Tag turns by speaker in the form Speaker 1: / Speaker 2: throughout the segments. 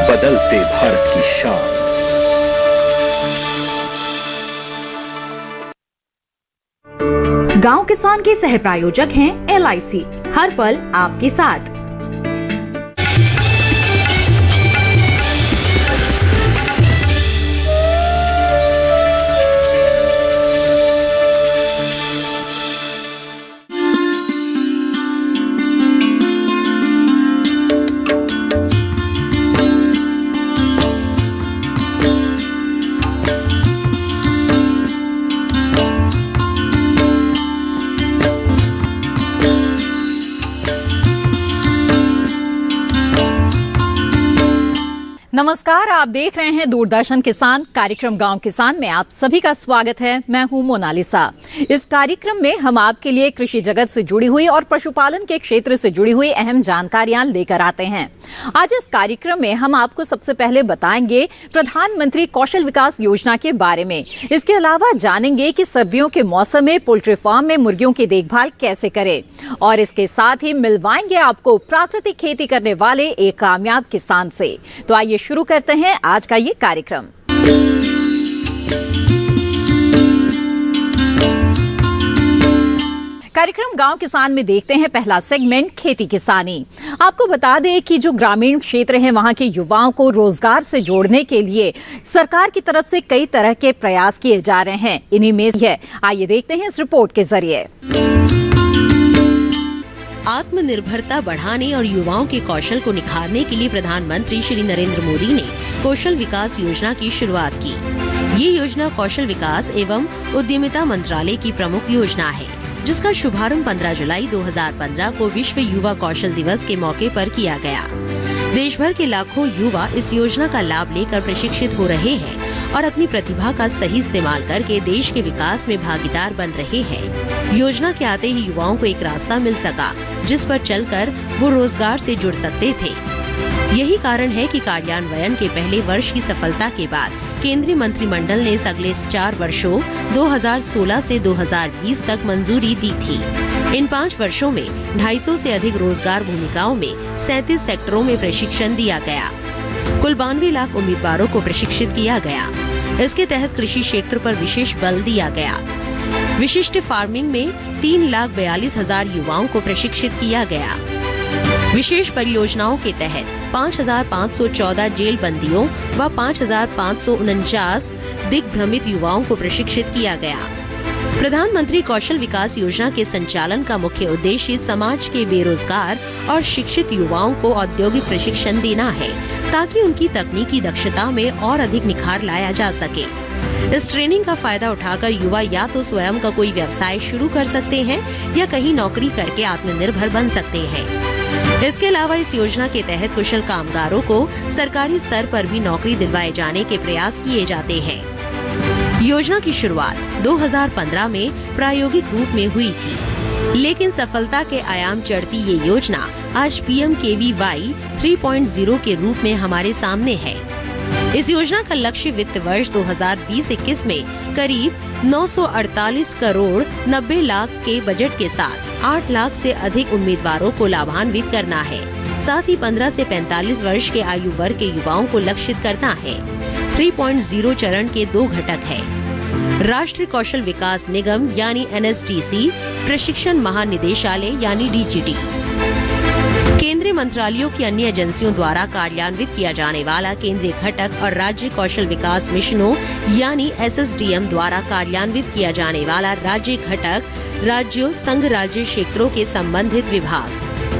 Speaker 1: बदलते भारत की शान।
Speaker 2: गांव किसान के सह प्रायोजक हैं LIC, हर पल आपके साथ।
Speaker 3: नमस्कार, आप देख रहे हैं दूरदर्शन किसान कार्यक्रम गांव किसान में आप सभी का स्वागत है। मैं हूं मोनालिसा। इस कार्यक्रम में हम आपके लिए कृषि जगत से जुड़ी हुई और पशुपालन के क्षेत्र से जुड़ी हुई अहम जानकारियां लेकर आते हैं। आज इस कार्यक्रम में हम आपको सबसे पहले बताएंगे प्रधानमंत्री कौशल विकास योजना के बारे में। इसके अलावा जानेंगे कि सर्दियों के मौसम में पोल्ट्री फार्म में मुर्गियों की देखभाल कैसे करें, और इसके साथ ही मिलवाएंगे आपको प्राकृतिक खेती करने वाले एक कामयाब किसान से। तो आइए शुरू करते हैं आज का ये कार्यक्रम। कार्यक्रम गांव किसान में देखते हैं पहला सेगमेंट खेती किसानी। आपको बता दें कि जो ग्रामीण क्षेत्र हैं वहां के युवाओं को रोजगार से जोड़ने के लिए सरकार की तरफ से कई तरह के प्रयास किए जा रहे हैं। इन्हीं में है, आइए देखते हैं इस रिपोर्ट के जरिए।
Speaker 4: आत्मनिर्भरता बढ़ाने और युवाओं के कौशल को निखारने के लिए प्रधानमंत्री श्री नरेंद्र मोदी ने कौशल विकास योजना की शुरुआत की। ये योजना कौशल विकास एवं उद्यमिता मंत्रालय की प्रमुख योजना है, जिसका शुभारंभ 15 जुलाई 2015 को विश्व युवा कौशल दिवस के मौके पर किया गया। देश भर के लाखों युवा इस योजना का लाभ लेकर प्रशिक्षित हो रहे हैं और अपनी प्रतिभा का सही इस्तेमाल करके देश के विकास में भागीदार बन रहे हैं। योजना के आते ही युवाओं को एक रास्ता मिल सका जिस पर चलकर वो रोजगार से जुड़ सकते थे। यही कारण है कि कार्यान्वयन के पहले वर्ष की सफलता के बाद केंद्रीय मंत्रिमंडल ने इस अगले 4 वर्षों 2016 से 2020 तक मंजूरी दी थी। इन 5 वर्षों में 250 से अधिक रोजगार भूमिकाओं में 37 सेक्टरों में प्रशिक्षण दिया गया। कुल 92 लाख उम्मीदवारों को प्रशिक्षित किया गया। इसके तहत कृषि क्षेत्र पर विशेष बल दिया गया। विशिष्ट फार्मिंग में 3,42,000 युवाओं को प्रशिक्षित किया गया। विशेष परियोजनाओं के तहत 5,514 जेल बंदियों व 5,549 दिग्भ्रमित युवाओं को प्रशिक्षित किया गया। प्रधानमंत्री कौशल विकास योजना के संचालन का मुख्य उद्देश्य समाज के बेरोजगार और शिक्षित युवाओं को औद्योगिक प्रशिक्षण देना है, ताकि उनकी तकनीकी दक्षता में और अधिक निखार लाया जा सके। इस ट्रेनिंग का फायदा उठाकर युवा या तो स्वयं का कोई व्यवसाय शुरू कर सकते हैं या कहीं नौकरी करके आत्मनिर्भर बन सकते हैं। इसके अलावा इस योजना के तहत कुशल कामगारों को सरकारी स्तर पर भी नौकरी दिलवाए जाने के प्रयास किए जाते हैं। योजना की शुरुआत 2015 में प्रायोगिक रूप में हुई थी, लेकिन सफलता के आयाम चढ़ती ये योजना आज PMKVY 3.0 के रूप में हमारे सामने है। इस योजना का लक्ष्य वित्त वर्ष 2020-21 में करीब 948 करोड़ 90 लाख के बजट के साथ 8 लाख से अधिक उम्मीदवारों को लाभान्वित करना है। साथ ही 15 से 45 वर्ष के आयु वर्ग के युवाओं को लक्षित करना है। 3.0 चरण के 2 घटक है। राष्ट्रीय कौशल विकास निगम यानी NSDC, प्रशिक्षण महानिदेशालय यानी DGT, केंद्रीय मंत्रालयों की अन्य एजेंसियों द्वारा कार्यान्वित किया जाने वाला केंद्रीय घटक और राज्य कौशल विकास मिशनों यानी SSDM द्वारा कार्यान्वित किया जाने वाला राज्य घटक, राज्यों संघ राज्य क्षेत्रों के संबंधित विभाग।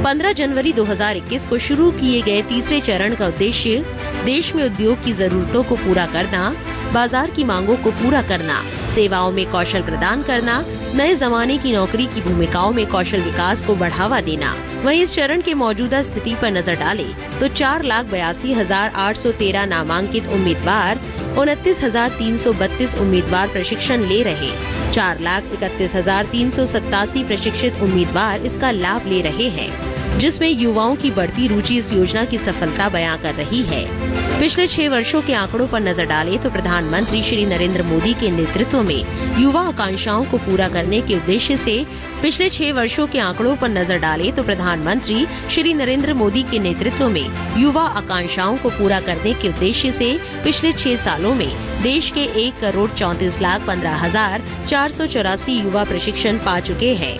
Speaker 4: 15 जनवरी 2021 को शुरू किए गए तीसरे चरण का उद्देश्य देश में उद्योग की जरूरतों को पूरा करना, बाजार की मांगों को पूरा करना, सेवाओं में कौशल प्रदान करना, नए जमाने की नौकरी की भूमिकाओं में कौशल विकास को बढ़ावा देना। वहीं इस चरण के मौजूदा स्थिति पर नजर डालें तो 4,82,813 नामांकित उम्मीदवार, 29,332 उम्मीदवार प्रशिक्षण ले रहे, 4,31,387 प्रशिक्षित उम्मीदवार इसका लाभ ले रहे हैं। जिसमें युवाओं की बढ़ती रुचि इस योजना की सफलता बयां कर रही है। पिछले 6 वर्षों के आंकड़ों पर नजर डालें तो प्रधानमंत्री श्री नरेंद्र मोदी के नेतृत्व में युवा आकांक्षाओं को पूरा करने के उद्देश्य से पिछले 6 वर्षों के आंकड़ों पर नजर डालें तो प्रधानमंत्री श्री नरेंद्र मोदी के नेतृत्व में युवा आकांक्षाओं को पूरा करने के उद्देश्य से पिछले 6 सालों में देश के 1,34,15,484 युवा प्रशिक्षण पा चुके हैं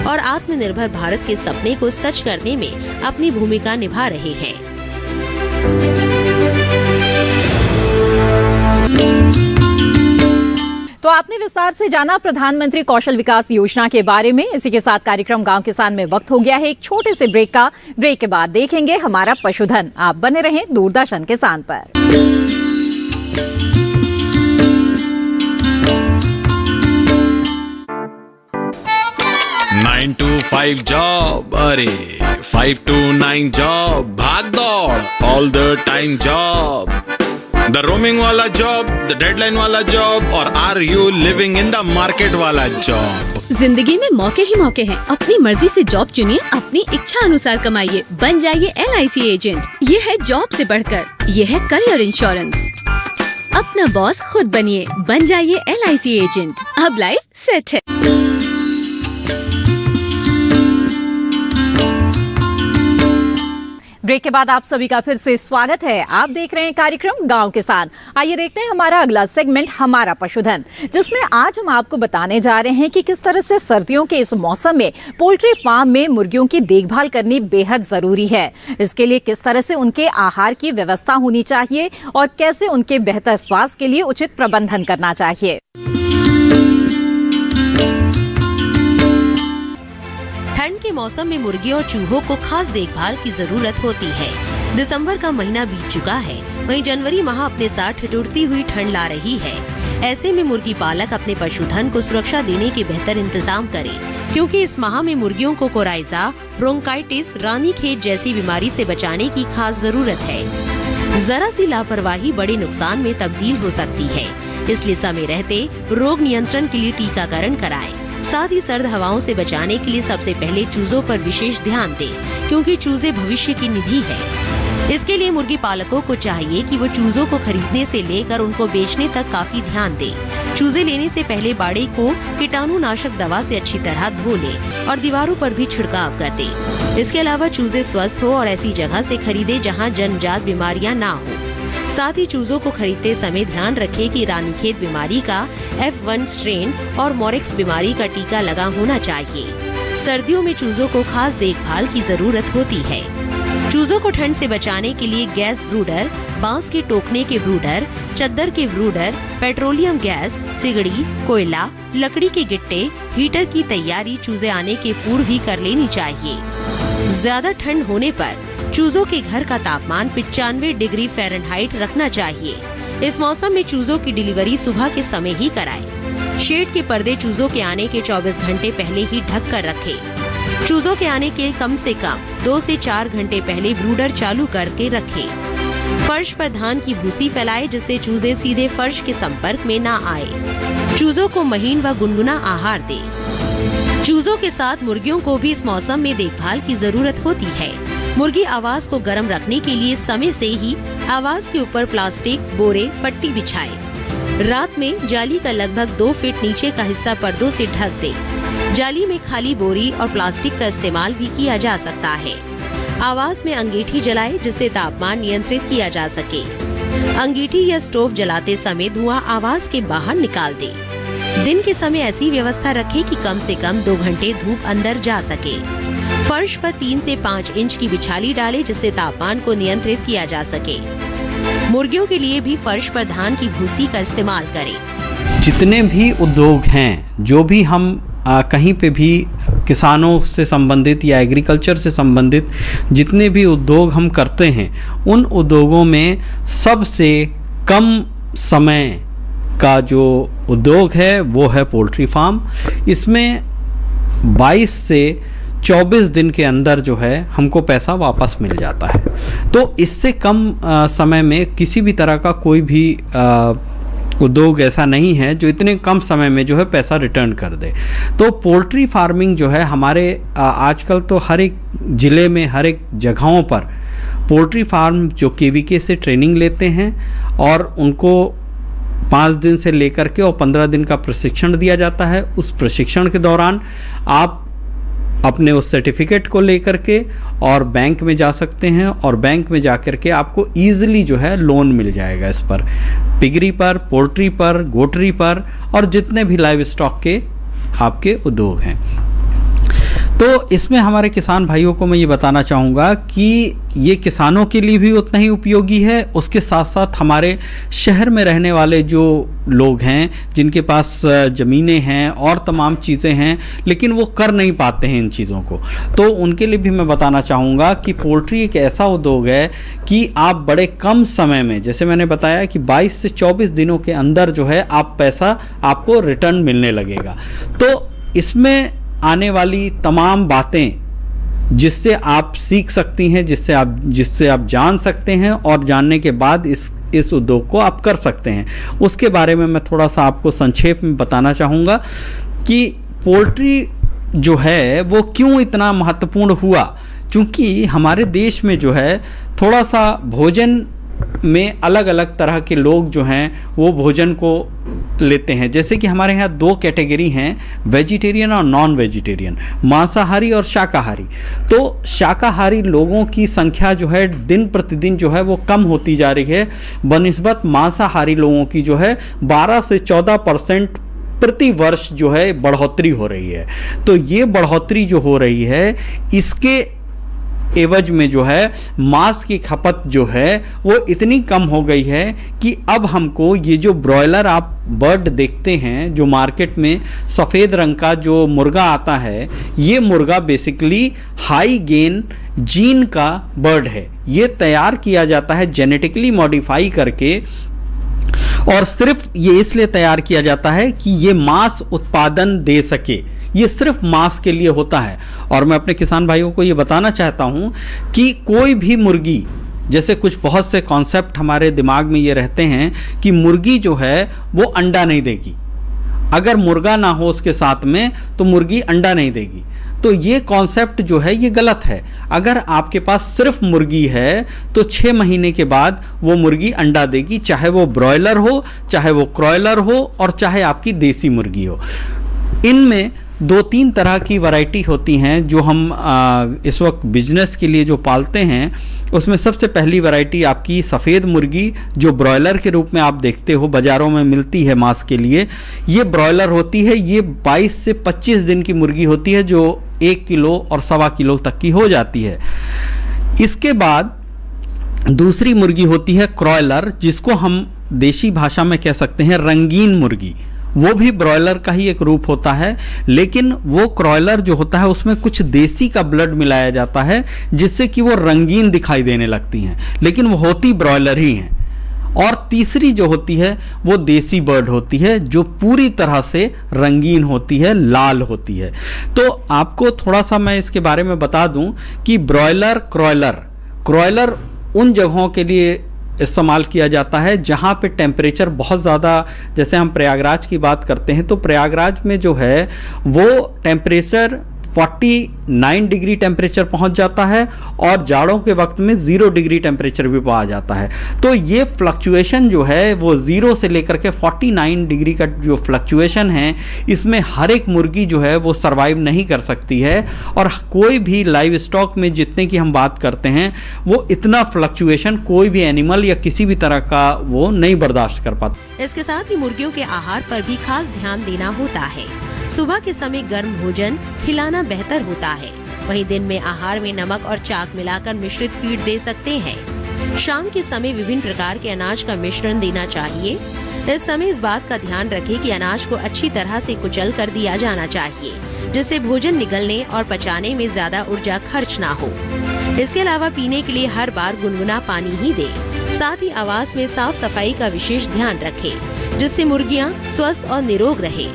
Speaker 4: और आत्मनिर्भर भारत के सपने को सच करने में अपनी भूमिका निभा रहे हैं।
Speaker 3: तो आपने विस्तार से जाना प्रधानमंत्री कौशल विकास योजना के बारे में। इसी के साथ कार्यक्रम गांव किसान में वक्त हो गया है एक छोटे से ब्रेक का। ब्रेक के बाद देखेंगे हमारा पशुधन। आप बने रहें दूरदर्शन किसान पर।
Speaker 5: 9 to 5 job, अरे 5 to 9 job, भाग दौड़ all the time job, the roaming वाला job, the deadline वाला job और are you living in the market वाला job।
Speaker 6: जिंदगी में मौके ही मौके हैं। अपनी मर्जी से जॉब चुनिए, अपनी इच्छा अनुसार कमाइए, बन जाइए LIC एजेंट। ये है जॉब से बढ़कर, ये है करियर इंश्योरेंस। अपना बॉस खुद बनिए, बन जाइए LIC एजेंट। अब लाइफ सेट है।
Speaker 3: ब्रेक के बाद आप सभी का फिर से स्वागत है। आप देख रहे हैं कार्यक्रम गांव किसान। आइए देखते हैं हमारा अगला सेगमेंट हमारा पशुधन, जिसमें आज हम आपको बताने जा रहे हैं कि किस तरह से सर्दियों के इस मौसम में पोल्ट्री फार्म में मुर्गियों की देखभाल करनी बेहद जरूरी है। इसके लिए किस तरह से उनके आहार की व्यवस्था होनी चाहिए और कैसे उनके बेहतर स्वास्थ्य के लिए उचित प्रबंधन करना चाहिए।
Speaker 4: ठंड के मौसम में मुर्गी और चूहों को खास देखभाल की जरूरत होती है। दिसंबर का महीना बीत चुका है, वहीं जनवरी माह अपने साथ ठिठुरती हुई ठंड ला रही है। ऐसे में मुर्गी पालक अपने पशुधन को सुरक्षा देने के बेहतर इंतजाम करें, क्योंकि इस माह में मुर्गियों को कोराइजा, ब्रोंकाइटिस, रानीखेत जैसी बीमारी से बचाने की खास जरूरत है। जरा सी लापरवाही बड़े नुकसान में तब्दील हो सकती है, इसलिए समय रहते रोग नियंत्रण के लिए टीकाकरण कराएं। साथ ही सर्द हवाओं से बचाने के लिए सबसे पहले चूजों पर विशेष ध्यान दें, क्योंकि चूजे भविष्य की निधि है। इसके लिए मुर्गी पालकों को चाहिए कि वो चूजों को खरीदने से लेकर उनको बेचने तक काफी ध्यान दें। चूजे लेने से पहले बाड़े को कीटाणुनाशक दवा से अच्छी तरह धो लें और दीवारों पर भी छिड़काव कर दें। इसके अलावा चूजे स्वस्थ हो और ऐसी जगह से खरीदे जहाँ जन्मजात बीमारियाँ ना हो। साथ ही चूजों को खरीदते समय ध्यान रखें कि रानीखेत बीमारी का F1 स्ट्रेन और मोरेक्स बीमारी का टीका लगा होना चाहिए। सर्दियों में चूजों को खास देखभाल की जरूरत होती है। चूजों को ठंड से बचाने के लिए गैस ब्रूडर, बांस के टोकने के ब्रूडर, चद्दर के ब्रूडर, पेट्रोलियम गैस, सिगड़ी, कोयला, लकड़ी के गिट्टे, हीटर की तैयारी चूजे आने के पूर्व ही कर लेनी चाहिए। ज्यादा ठंड होने पर चूजों के घर का तापमान 95 डिग्री फ़ारेनहाइट रखना चाहिए। इस मौसम में चूजों की डिलीवरी सुबह के समय ही कराएं। शेड के पर्दे चूजों के आने के 24 घंटे पहले ही ढक कर रखें। चूजों के आने के कम से कम 2 से 4 घंटे पहले ब्रूडर चालू करके रखें। फर्श पर धान की भूसी फैलाएं, जिससे चूजे सीधे फर्श के संपर्क में ना आए। चूजों को महीन व गुनगुना आहार दें। चूजों के साथ मुर्गियों को भी इस मौसम में देखभाल की जरूरत होती है। मुर्गी आवास को गर्म रखने के लिए समय से ही आवास के ऊपर प्लास्टिक, बोरे, पट्टी बिछाए। रात में जाली का लगभग 2 फीट नीचे का हिस्सा पर्दों से ढक दे। जाली में खाली बोरी और प्लास्टिक का इस्तेमाल भी किया जा सकता है। आवास में अंगीठी जलाए, जिससे तापमान नियंत्रित किया जा सके। अंगीठी या स्टोव जलाते समय धुआं आवास के बाहर निकाल दे। दिन के समय ऐसी व्यवस्था रखें कि कम से कम 2 घंटे धूप अंदर जा सके। फर्श पर 3 से 5 इंच की बिछाली डालें, जिससे तापमान को नियंत्रित किया जा सके। मुर्गियों के लिए भी फर्श पर धान की भूसी का इस्तेमाल करें।
Speaker 7: जितने भी उद्योग हैं, जो भी हम कहीं पे भी किसानों से संबंधित या एग्रीकल्चर से संबंधित जितने भी उद्योग हम करते हैं, उन उद्योगों में सबसे कम समय का जो उद्योग है वो है पोल्ट्री फार्म। इसमें 22 से 24 दिन के अंदर जो है हमको पैसा वापस मिल जाता है। तो इससे कम समय में किसी भी तरह का कोई भी उद्योग ऐसा नहीं है जो इतने कम समय में जो है पैसा रिटर्न कर दे। तो पोल्ट्री फार्मिंग जो है हमारे आजकल तो हर एक ज़िले में, हर एक जगहों पर पोल्ट्री फार्म जो KVK से ट्रेनिंग लेते हैं और उनको 5 दिन से लेकर के और 15 दिन का प्रशिक्षण दिया जाता है। उस प्रशिक्षण के दौरान आप अपने उस सर्टिफिकेट को लेकर के और बैंक में जा सकते हैं और बैंक में जा कर के आपको ईज़िली जो है लोन मिल जाएगा इस पर, पिगरी पर, पोल्ट्री पर, गोटरी पर और जितने भी लाइव स्टॉक के आपके उद्योग हैं। तो इसमें हमारे किसान भाइयों को मैं ये बताना चाहूँगा कि ये किसानों के लिए भी उतना ही उपयोगी है, उसके साथ साथ हमारे शहर में रहने वाले जो लोग हैं जिनके पास ज़मीनें हैं और तमाम चीज़ें हैं लेकिन वो कर नहीं पाते हैं इन चीज़ों को, तो उनके लिए भी मैं बताना चाहूँगा कि पोल्ट्री एक ऐसा उद्योग है कि आप बड़े कम समय में, जैसे मैंने बताया कि 22 से 24 दिनों के अंदर जो है आप पैसा आपको रिटर्न मिलने लगेगा। तो इसमें आने वाली तमाम बातें जिससे आप सीख सकती हैं, जिससे आप जान सकते हैं और जानने के बाद इस उद्योग को आप कर सकते हैं, उसके बारे में मैं थोड़ा सा आपको संक्षेप में बताना चाहूँगा कि पोल्ट्री जो है वो क्यों इतना महत्वपूर्ण हुआ। क्योंकि हमारे देश में जो है थोड़ा सा भोजन में अलग अलग तरह के लोग जो हैं वो भोजन को लेते हैं। जैसे कि हमारे यहाँ 2 कैटेगरी हैं, वेजिटेरियन और नॉन वेजिटेरियन, मांसाहारी और शाकाहारी। तो शाकाहारी लोगों की संख्या जो है दिन प्रतिदिन जो है वो कम होती जा रही है बनिस्बत मांसाहारी लोगों की जो है 12 से 14% प्रति वर्ष जो है बढ़ोतरी हो रही है। तो ये बढ़ोतरी जो हो रही है इसके एवज में जो है मांस की खपत जो है वो इतनी कम हो गई है कि अब हमको ये जो ब्रॉयलर आप बर्ड देखते हैं, जो मार्केट में सफ़ेद रंग का जो मुर्गा आता है, ये मुर्गा बेसिकली हाई गेन जीन का बर्ड है। ये तैयार किया जाता है जेनेटिकली मॉडिफाई करके और सिर्फ ये इसलिए तैयार किया जाता है कि ये मांस उत्पादन दे सके, ये सिर्फ मांस के लिए होता है। और मैं अपने किसान भाइयों को ये बताना चाहता हूँ कि कोई भी मुर्गी, जैसे कुछ बहुत से कॉन्सेप्ट हमारे दिमाग में ये रहते हैं कि मुर्गी जो है वो अंडा नहीं देगी, अगर मुर्गा ना हो उसके साथ में तो मुर्गी अंडा नहीं देगी। तो ये कॉन्सेप्ट जो है ये गलत है। अगर आपके पास सिर्फ मुर्गी है तो 6 महीने के बाद वो मुर्गी अंडा देगी, चाहे वो ब्रॉयलर हो, चाहे वो क्रॉयलर हो और चाहे आपकी देसी मुर्गी हो। इनमें 2-3 तरह की वैरायटी होती हैं जो हम इस वक्त बिजनेस के लिए जो पालते हैं। उसमें सबसे पहली वैरायटी आपकी सफ़ेद मुर्गी जो ब्रॉयलर के रूप में आप देखते हो बाज़ारों में मिलती है मांस के लिए, ये ब्रॉयलर होती है। ये 22 से 25 दिन की मुर्गी होती है जो 1 किलो और 1.25 किलो तक की हो जाती है। इसके बाद दूसरी मुर्गी होती है क्रॉयलर, जिसको हम देसी भाषा में कह सकते हैं रंगीन मुर्गी। वो भी ब्रॉयलर का ही एक रूप होता है, लेकिन वो क्रॉयलर जो होता है उसमें कुछ देसी का ब्लड मिलाया जाता है जिससे कि वो रंगीन दिखाई देने लगती हैं, लेकिन वो होती ब्रॉयलर ही हैं। और तीसरी जो होती है वो देसी बर्ड होती है जो पूरी तरह से रंगीन होती है, लाल होती है। तो आपको थोड़ा सा मैं इसके बारे में बता दूं कि ब्रॉयलर क्रॉयलर उन जगहों के लिए इस्तेमाल किया जाता है जहाँ पे टेम्परेचर बहुत ज़्यादा, जैसे हम प्रयागराज की बात करते हैं तो प्रयागराज में जो है वो टेम्परेचर 49 डिग्री टेम्परेचर पहुंच जाता है और जाड़ों के वक्त में 0 डिग्री टेम्परेचर भी पा जाता है। तो ये फ्लक्चुएशन जो है वो 0 से लेकर के 49 डिग्री का जो फ्लक्चुएशन है, इसमें हर एक मुर्गी जो है वो सर्वाइव नहीं कर सकती है। और कोई भी लाइव स्टॉक में जितने की हम बात करते हैं वो इतना फ्लक्चुएशन कोई भी एनिमल या किसी भी तरह का वो नहीं बर्दाश्त कर पाता।
Speaker 4: इसके साथ ही मुर्गियों के आहार पर भी खास ध्यान देना होता है। सुबह के समय गर्म भोजन खिलाना बेहतर होता है। वहीं दिन में आहार में नमक और चाक मिलाकर मिश्रित फीड दे सकते हैं। शाम के समय विभिन्न प्रकार के अनाज का मिश्रण देना चाहिए। इस समय इस बात का ध्यान रखें कि अनाज को अच्छी तरह से कुचल कर दिया जाना चाहिए, जिससे भोजन निगलने और पचाने में ज्यादा ऊर्जा खर्च ना हो। इसके अलावा पीने के लिए हर बार गुनगुना पानी ही दे। साथ ही आवास में साफ सफाई का विशेष ध्यान रखें, जिससे मुर्गियां स्वस्थ और निरोग रहे।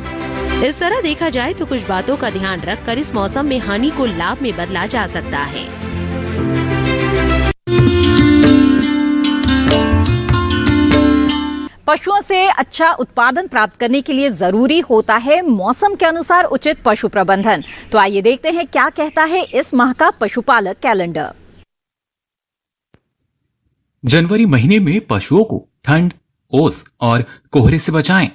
Speaker 4: इस तरह देखा जाए तो कुछ बातों का ध्यान रखकर इस मौसम में हानि को लाभ में बदला जा सकता है।
Speaker 3: पशुओं से अच्छा उत्पादन प्राप्त करने के लिए जरूरी होता है मौसम के अनुसार उचित पशु प्रबंधन। तो आइए देखते हैं क्या कहता है इस माह का पशुपालक कैलेंडर।
Speaker 8: जनवरी महीने में पशुओं को ठंड, ओस और कोहरे से बचाएं।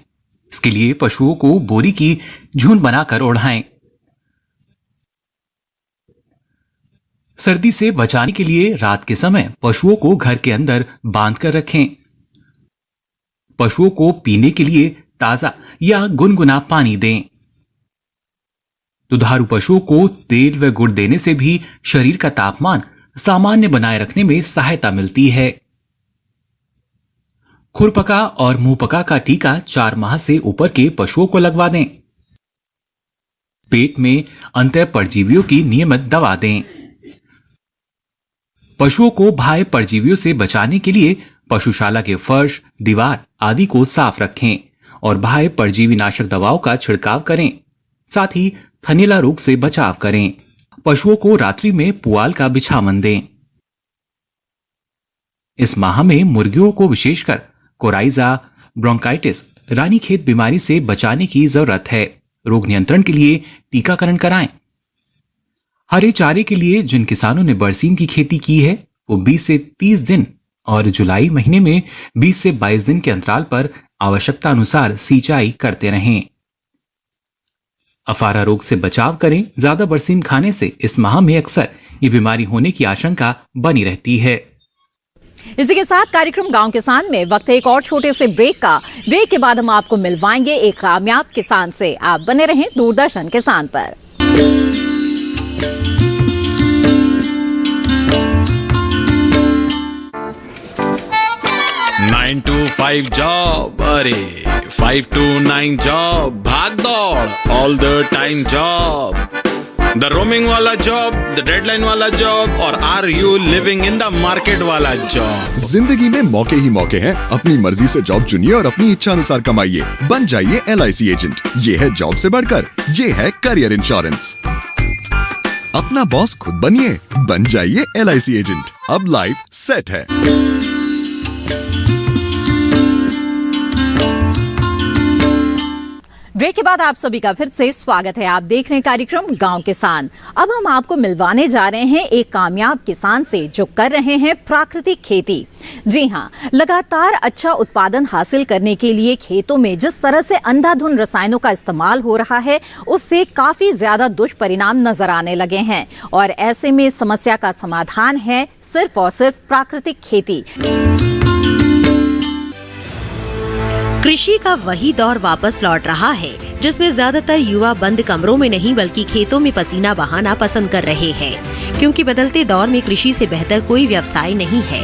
Speaker 8: इसके लिए पशुओं को बोरी की झुंड बनाकर ओढ़ाएं। सर्दी से बचाने के लिए रात के समय पशुओं को घर के अंदर बांध कर रखें। पशुओं को पीने के लिए ताजा या गुनगुना पानी दें। दुधारू पशुओं को तेल व गुड़ देने से भी शरीर का तापमान सामान्य बनाए रखने में सहायता मिलती है। खुरपका और मुंहपका का टीका 4 माह से ऊपर के पशुओं को लगवा दें। पेट में अंतः परजीवियों की नियमित दवा दें। पशुओं को बाह्य परजीवियों से बचाने के लिए पशुशाला के फर्श, दीवार आदि को साफ रखें और बाह्य परजीवी नाशक दवाओं का छिड़काव करें। साथ ही थनैला रोग से बचाव करें। पशुओं को रात्रि में पुआल का बिछावन दें। इस माह में मुर्गियों को विशेषकर कोराइजा, ब्रोंकाइटिस, रानीखेत बीमारी से बचाने की जरूरत है। रोग नियंत्रण के लिए टीकाकरण कराएं। हरे चारे के लिए जिन किसानों ने बरसीम की खेती की है वो 20 से 30 दिन और जुलाई महीने में 20 से 22 दिन के अंतराल पर आवश्यकता अनुसार सिंचाई करते रहें। अफारा रोग से बचाव करें। ज्यादा बरसीम खाने से इस माह में अक्सर ये बीमारी होने की आशंका बनी रहती है।
Speaker 3: इसी के साथ कार्यक्रम गांव किसान में वक्त है एक और छोटे से ब्रेक का। ब्रेक के बाद हम आपको मिलवाएंगे एक कामयाब किसान से। आप बने रहें दूरदर्शन किसान पर।
Speaker 5: 9 to 5 जॉब, अरे 5 to 9 जॉब, भाग दौड़ all the time job, the roaming वाला जॉब, द डेडलाइन वाला जॉब और are you living in the market वाला जॉब।
Speaker 9: जिंदगी में मौके ही मौके हैं। अपनी मर्जी से जॉब चुनिए और अपनी इच्छा अनुसार कमाइए। बन जाइए LIC एजेंट। ये है जॉब से बढ़कर, ये है करियर इंश्योरेंस। अपना बॉस खुद बनिए, बन जाइए LIC एजेंट। अब लाइफ सेट है।
Speaker 3: ब्रेक के बाद आप सभी का फिर से स्वागत है। आप देख रहे हैं कार्यक्रम गांव किसान। अब हम आपको मिलवाने जा रहे हैं एक कामयाब किसान से जो कर रहे हैं प्राकृतिक खेती। जी हां, लगातार अच्छा उत्पादन हासिल करने के लिए खेतों में जिस तरह से अंधाधुंध रसायनों का इस्तेमाल हो रहा है उससे काफी ज्यादा दुष्परिणाम नजर आने लगे हैं और ऐसे में समस्या का समाधान है सिर्फ और सिर्फ प्राकृतिक खेती।
Speaker 4: कृषि का वही दौर वापस लौट रहा है जिसमें ज्यादातर युवा बंद कमरों में नहीं बल्कि खेतों में पसीना बहाना पसंद कर रहे हैं, क्योंकि बदलते दौर में कृषि से बेहतर कोई व्यवसाय नहीं है।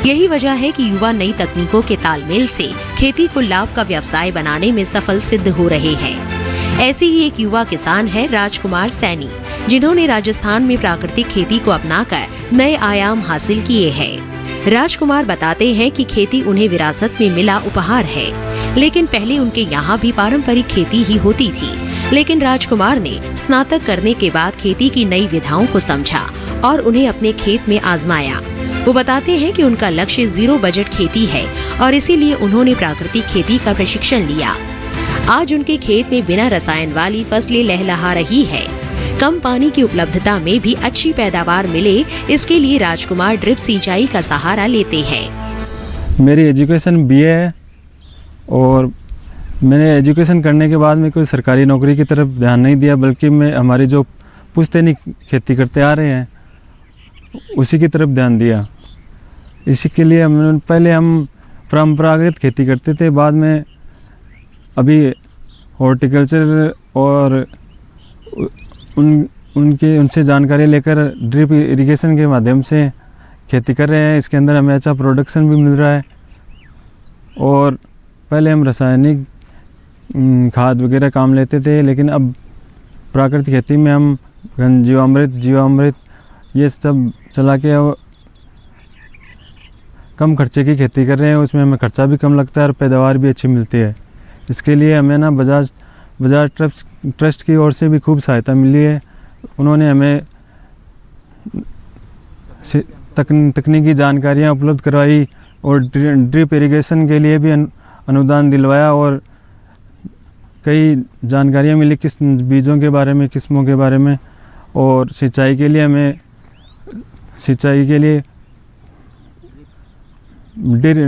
Speaker 4: यही वजह है कि युवा नई तकनीकों के तालमेल से खेती को लाभ का व्यवसाय बनाने में सफल सिद्ध हो रहे हैं। ऐसे ही एक युवा किसान है राजकुमार सैनी, जिन्होंने राजस्थान में प्राकृतिक खेती को अपनाकर नए आयाम हासिल किए हैं। राजकुमार बताते हैं कि खेती उन्हें विरासत में मिला उपहार है, लेकिन पहले उनके यहाँ भी पारंपरिक खेती ही होती थी। लेकिन राजकुमार ने स्नातक करने के बाद खेती की नई विधाओं को समझा और उन्हें अपने खेत में आजमाया। वो बताते हैं कि उनका लक्ष्य 0 बजट खेती है और इसीलिए उन्होंने प्राकृतिक खेती का प्रशिक्षण लिया। आज उनके खेत में बिना रसायन वाली फसलें लहलहा रही है। कम पानी की उपलब्धता में भी अच्छी पैदावार मिले, इसके लिए राजकुमार ड्रिप सिंचाई का सहारा लेते हैं।
Speaker 10: मेरी एजुकेशन BA है और मैंने एजुकेशन करने के बाद में कोई सरकारी नौकरी की तरफ ध्यान नहीं दिया, बल्कि मैं हमारी जो पुश्तैनी खेती करते आ रहे हैं उसी की तरफ ध्यान दिया। इसी के लिए पहले हम परंपरागत खेती करते थे, बाद में अभी हॉर्टिकल्चर और उनसे जानकारी लेकर ड्रिप इरिगेशन के माध्यम से खेती कर रहे हैं। इसके अंदर हमें अच्छा प्रोडक्शन भी मिल रहा है। और पहले हम रासायनिक खाद वगैरह काम लेते थे, लेकिन अब प्राकृतिक खेती में हम जीवामृत ये सब चला के कम खर्चे की खेती कर रहे हैं। उसमें हमें खर्चा भी कम लगता है और पैदावार भी अच्छी मिलती है। इसके लिए हमें ना बजाज ट्रस्ट की ओर से भी खूब सहायता मिली है। उन्होंने हमें तकनीकी जानकारियाँ उपलब्ध करवाई और ड्रिप इरिगेशन के लिए भी अनुदान दिलवाया और कई जानकारियाँ मिली किस बीजों के बारे में, किस्मों के बारे में। और सिंचाई के लिए हमें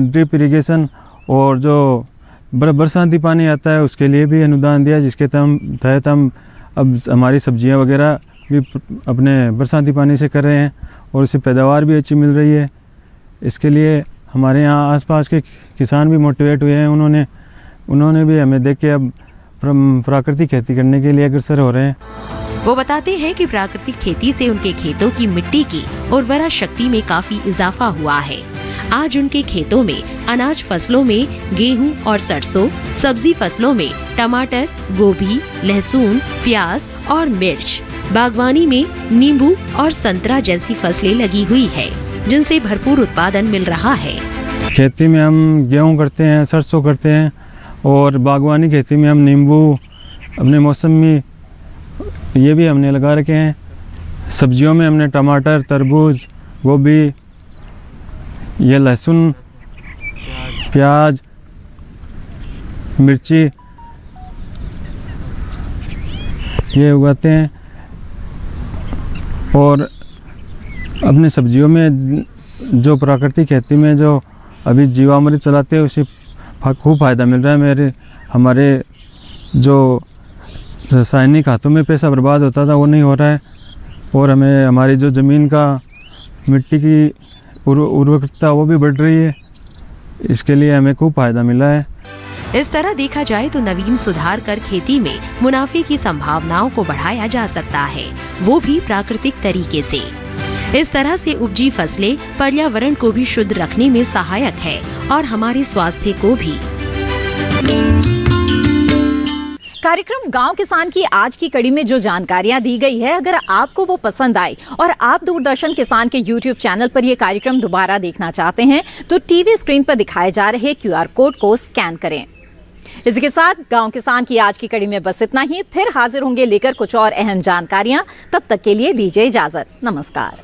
Speaker 10: ड्रिप इरिगेशन और जो बरसाती पानी आता है उसके लिए भी अनुदान दिया, जिसके तहत हम अब हमारी सब्जियां वगैरह भी अपने बरसाती पानी से कर रहे हैं और उससे पैदावार भी अच्छी मिल रही है। इसके लिए हमारे यहाँ आसपास के किसान भी मोटिवेट हुए हैं, उन्होंने भी हमें देख के अब प्राकृतिक खेती करने के लिए अग्रसर हो रहे हैं।
Speaker 4: वो बताते हैं कि प्राकृतिक खेती से उनके खेतों की मिट्टी की उर्वरा शक्ति में काफी इजाफा हुआ है। आज उनके खेतों में अनाज फसलों में गेहूं और सरसों, सब्जी फसलों में टमाटर, गोभी, लहसुन, प्याज और मिर्च, बागवानी में नींबू और संतरा जैसी फसलें लगी हुई है, जिनसे भरपूर उत्पादन मिल रहा है।
Speaker 10: खेती में हम गेहूं करते हैं, सरसों करते हैं और बागवानी खेती में हम नींबू, अपने मौसमी ये भी हमने लगा रखे हैं। सब्जियों में हमने टमाटर, तरबूज, गोभी, ये लहसुन, प्याज, मिर्ची ये उगाते हैं। और अपने सब्जियों में जो प्राकृतिक खेती में जो अभी जीवामृत चलाते हैं उससे खूब फ़ायदा मिल रहा है। हमारे जो रासायनिक खातों में पैसा बर्बाद होता था वो नहीं हो रहा है और हमें हमारी जो ज़मीन का मिट्टी की उर्वरकता वो भी बढ़ रही है। इसके लिए हमें खूब फ़ायदा मिला है।
Speaker 4: इस तरह देखा जाए तो नवीन सुधार कर खेती में मुनाफे की संभावनाओं को बढ़ाया जा सकता है, वो भी प्राकृतिक तरीके से। इस तरह से उपजी फसलें पर्यावरण को भी शुद्ध रखने में सहायक है और हमारे स्वास्थ्य को भी।
Speaker 3: कार्यक्रम गांव किसान की आज की कड़ी में जो जानकारियां दी गई है, अगर आपको वो पसंद आई और आप दूरदर्शन किसान के YouTube चैनल पर ये कार्यक्रम दोबारा देखना चाहते हैं तो टीवी स्क्रीन पर दिखाए जा रहे QR कोड को स्कैन करें। इसी के साथ गांव किसान की आज की कड़ी में बस इतना ही। फिर हाजिर होंगे लेकर कुछ और अहम जानकारियां। तब तक के लिए दीजिए इजाजत। नमस्कार।